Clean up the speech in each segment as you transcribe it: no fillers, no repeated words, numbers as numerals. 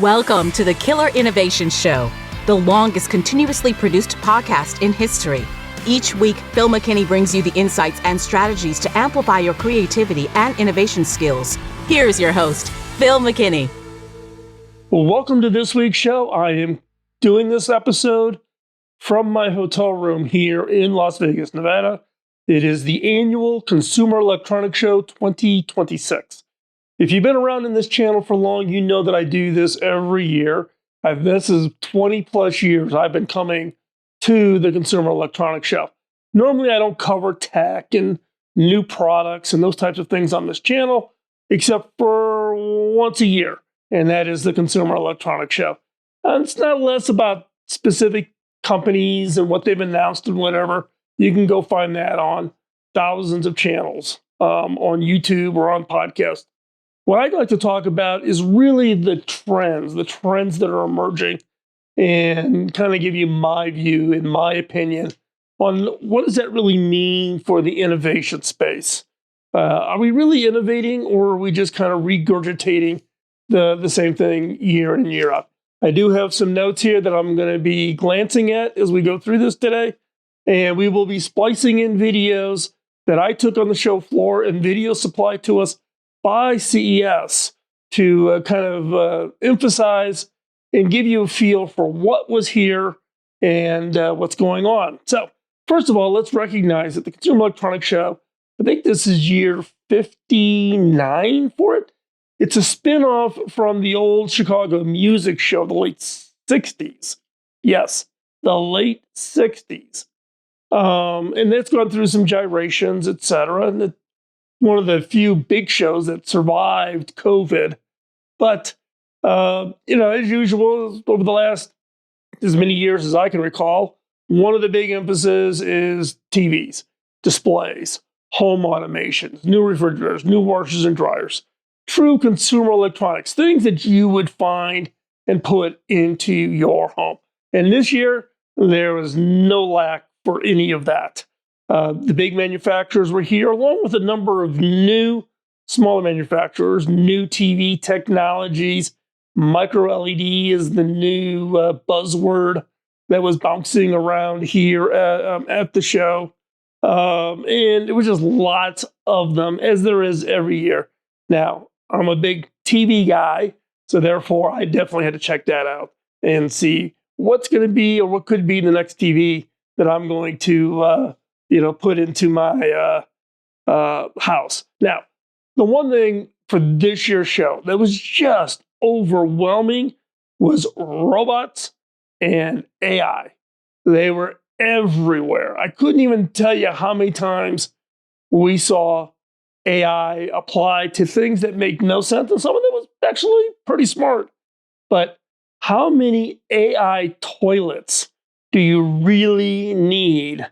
Welcome to the Killer Innovation Show, the longest continuously produced podcast in history. Each week, Phil McKinney brings you the insights and strategies to amplify your creativity and innovation skills. Here's your host, Phil McKinney. Well, welcome to this week's show. I am doing this episode from my hotel room here in Las Vegas, Nevada. It is the annual Consumer Electronics Show 2026. If you've been around in this channel for long, you know that I do this every year. This is 20 plus years I've been coming to the Consumer Electronics Show. Normally, I don't cover tech and new products and those types of things on this channel, except for once a year, and that is the Consumer Electronics Show. And it's not less about specific companies and what they've announced and whatever. You can go find that on thousands of channels on YouTube or on podcasts. What I'd like to talk about is really the trends that are emerging, and kind of give you my view, in my opinion, on what does that really mean for the innovation space. Are we really innovating, or are we just kind of regurgitating the same thing year in and year out? I do have some notes here that I'm going to be glancing at as we go through this today, and we will be splicing in videos that I took on the show floor and videos supplied to us by CES to emphasize and give you a feel for what was here and what's going on. So, first of all, let's recognize that the Consumer Electronics Show, I think this is year 59 for it. It's a spin-off from the old Chicago music show, the late 60s. Yes, the late 60s. And that's gone through some gyrations, etc. And one of the few big shows that survived COVID. But, as usual, over the last as many years as I can recall, one of the big emphases is TVs, displays, home automations, new refrigerators, new washers and dryers, true consumer electronics, things that you would find and put into your home. And this year, there was no lack for any of that. The big manufacturers were here, along with a number of new, smaller manufacturers, new TV technologies. Micro LED is the new buzzword that was bouncing around here at the show. And it was just lots of them, as there is every year. Now, I'm a big TV guy, so therefore I definitely had to check that out and see what's going to be, or what could be, the next TV that I'm going to put into my house. Now, the one thing for this year's show that was just overwhelming was robots and AI. They were everywhere. I couldn't even tell you how many times we saw AI applied to things that make no sense, and some of them was actually pretty smart. But how many AI toilets do you really need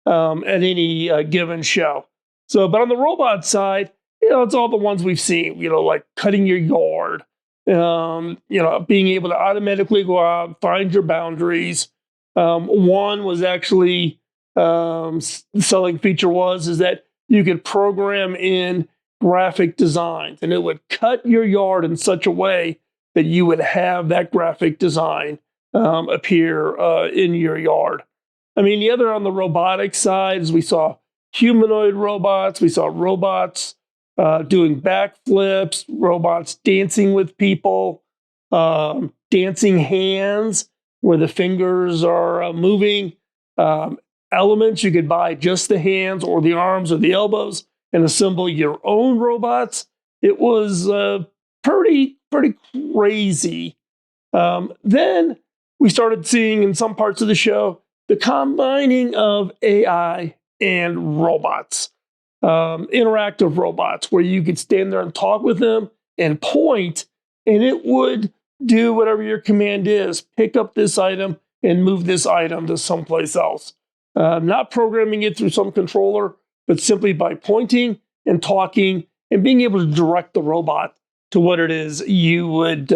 at any given show? But on the robot side, it's all the ones we've seen, like cutting your yard, being able to automatically go out, find your boundaries. One was actually, the selling feature is that you could program in graphic designs, and it would cut your yard in such a way that you would have that graphic design appear in your yard. I mean, the other on the robotic side is we saw humanoid robots, we saw robots doing backflips, robots dancing with people, dancing hands where the fingers are moving, elements you could buy just the hands or the arms or the elbows and assemble your own robots. It was pretty crazy. Then we started seeing in some parts of the show the combining of AI and robots, interactive robots, where you could stand there and talk with them and point, and it would do whatever your command is. Pick up this item and move this item to someplace else. Not programming it through some controller, but simply by pointing and talking and being able to direct the robot to what it is you would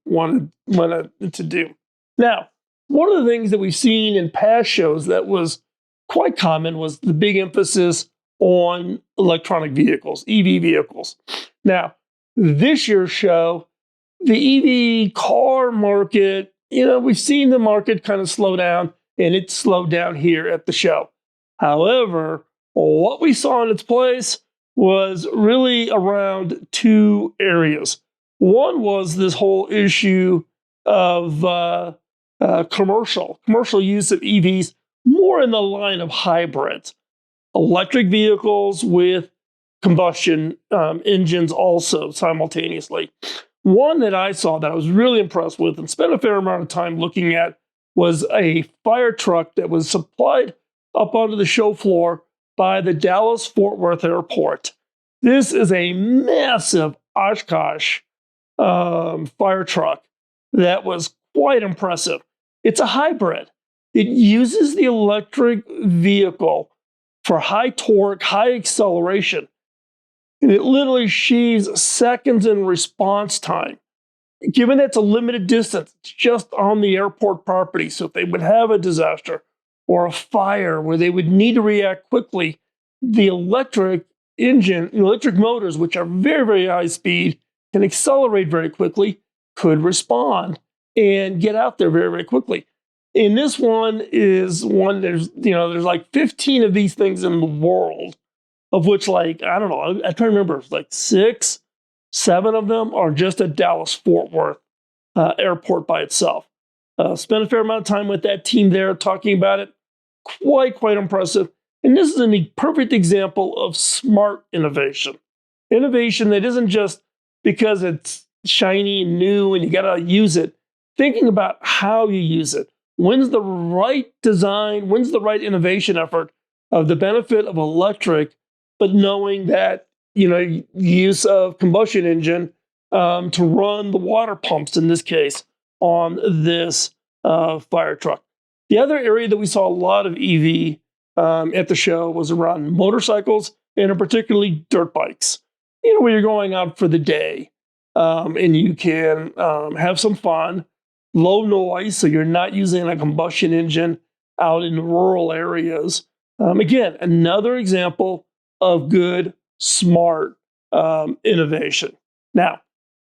want it to do. Now, one of the things that we've seen in past shows that was quite common was the big emphasis on electronic vehicles, EV vehicles. Now, this year's show the EV car market, we've seen the market kind of slow down, and it slowed down here at the show. However, what we saw in its place was really around two areas. One was this whole issue of commercial use of EVs, more in the line of hybrids, electric vehicles with combustion engines also simultaneously. One that I saw that I was really impressed with and spent a fair amount of time looking at was a fire truck that was supplied up onto the show floor by the Dallas-Fort Worth Airport. This is a massive Oshkosh fire truck that was quite impressive. It's a hybrid. It uses the electric vehicle for high torque, high acceleration. And it literally shaves seconds in response time. Given it's a limited distance, it's just on the airport property. So if they would have a disaster or a fire where they would need to react quickly, the electric engine, electric motors, which are very, very high speed, can accelerate very quickly, could respond and get out there very, very quickly. And this one is one, there's like 15 of these things in the world, of which, like, I don't know, I try to remember, like 6, 7 of them are just at Dallas-Fort Worth Airport by itself. Spent a fair amount of time with that team there talking about it. Quite impressive. And this is a perfect example of smart innovation. Innovation that isn't just because it's shiny and new and you got to use it. Thinking about how you use it. When's the right design? When's the right innovation effort of the benefit of electric, but knowing that, use of combustion engine to run the water pumps, in this case, on this fire truck. The other area that we saw a lot of EV at the show was around motorcycles, and particularly dirt bikes. Where you're going out for the day and you can have some fun, low noise, so you're not using a combustion engine out in rural areas. Again, another example of good, smart innovation. Now,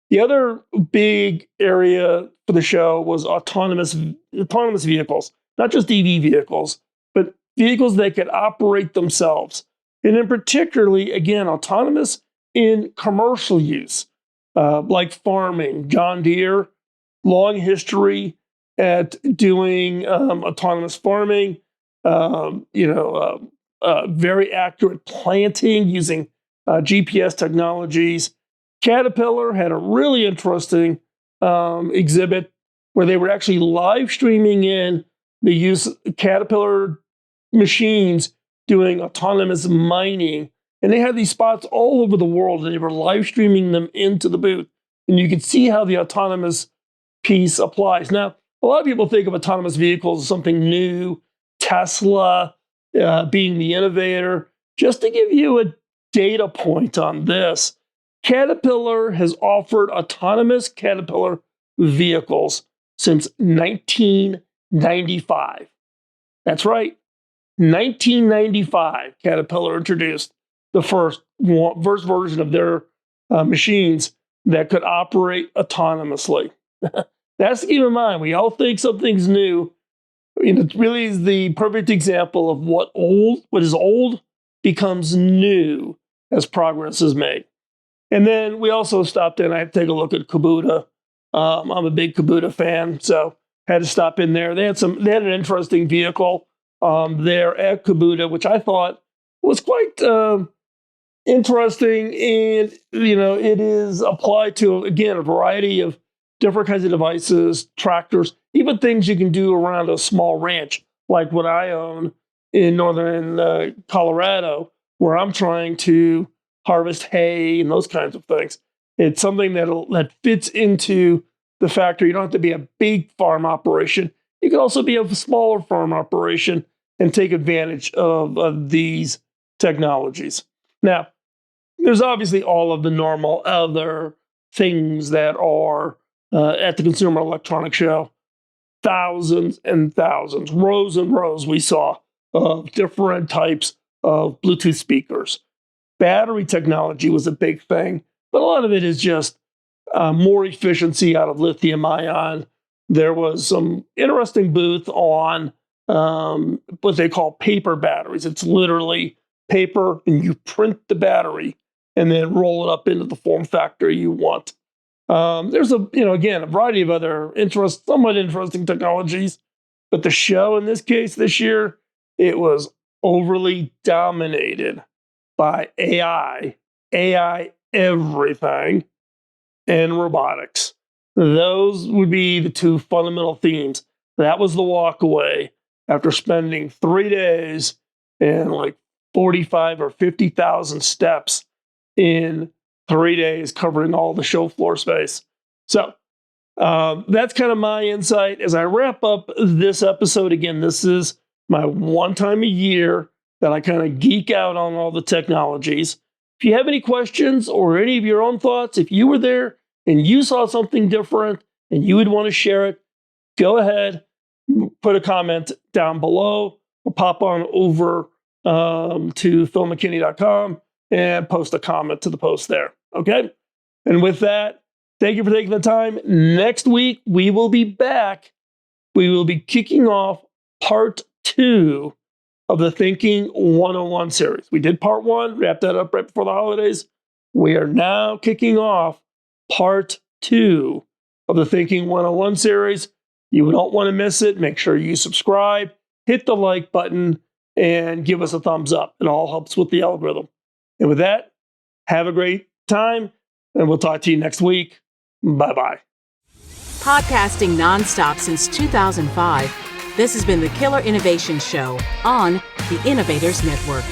the other big area for the show was autonomous vehicles, not just EV vehicles, but vehicles that could operate themselves. And in particularly, again, autonomous in commercial use, like farming. John Deere, long history at doing autonomous farming, very accurate planting using GPS technologies. Caterpillar had a really interesting exhibit where they were actually live streaming in the use of Caterpillar machines doing autonomous mining. And they had these spots all over the world, and they were live streaming them into the booth. And you could see how the autonomous piece applies. Now, a lot of people think of autonomous vehicles as something new, Tesla being the innovator. Just to give you a data point on this, Caterpillar has offered autonomous Caterpillar vehicles since 1995. That's right. 1995, Caterpillar introduced the first version of their machines that could operate autonomously. That's to keep in mind. We all think something's new. It really is the perfect example of what is old becomes new as progress is made. And then we also stopped in. I had to take a look at Kubota. I'm a big Kubota fan, so had to stop in there. They had an interesting vehicle there at Kubota, which I thought was quite interesting. And it is applied to, again, a variety of different kinds of devices, tractors, even things you can do around a small ranch, like what I own in northern Colorado, where I'm trying to harvest hay and those kinds of things. It's something that fits into the factory. You don't have to be a big farm operation. You can also be a smaller farm operation and take advantage of these technologies. Now, there's obviously all of the normal other things that are at the Consumer Electronics Show. Thousands and thousands, rows and rows we saw of different types of Bluetooth speakers. Battery technology was a big thing, but a lot of it is just more efficiency out of lithium ion. There was some interesting booth on what they call paper batteries. It's literally paper, and you print the battery and then roll it up into the form factor you want. There's again, a variety of other somewhat interesting technologies, but the show in this case this year, it was overly dominated by AI everything, and robotics. Those would be the two fundamental themes. That was the walkaway after spending 3 days and like 45 or 50,000 steps in 3 days covering all the show floor space. So that's kind of my insight. As I wrap up this episode, again, this is my one time a year that I kind of geek out on all the technologies. If you have any questions or any of your own thoughts, if you were there and you saw something different and you would want to share it, go ahead, put a comment down below or pop on over to philmckinney.com and post a comment to the post there. Okay? And with that, thank you for taking the time. Next week, we will be back. We will be kicking off part 2 of the Thinking 101 series. We did part 1, wrapped that up right before the holidays. We are now kicking off part 2 of the Thinking 101 series. You don't want to miss it. Make sure you subscribe, hit the like button, and give us a thumbs up. It all helps with the algorithm. And with that, have a great time, and we'll talk to you next week. Bye-bye. Podcasting nonstop since 2005, this has been the Killer Innovation Show on the Innovators Network.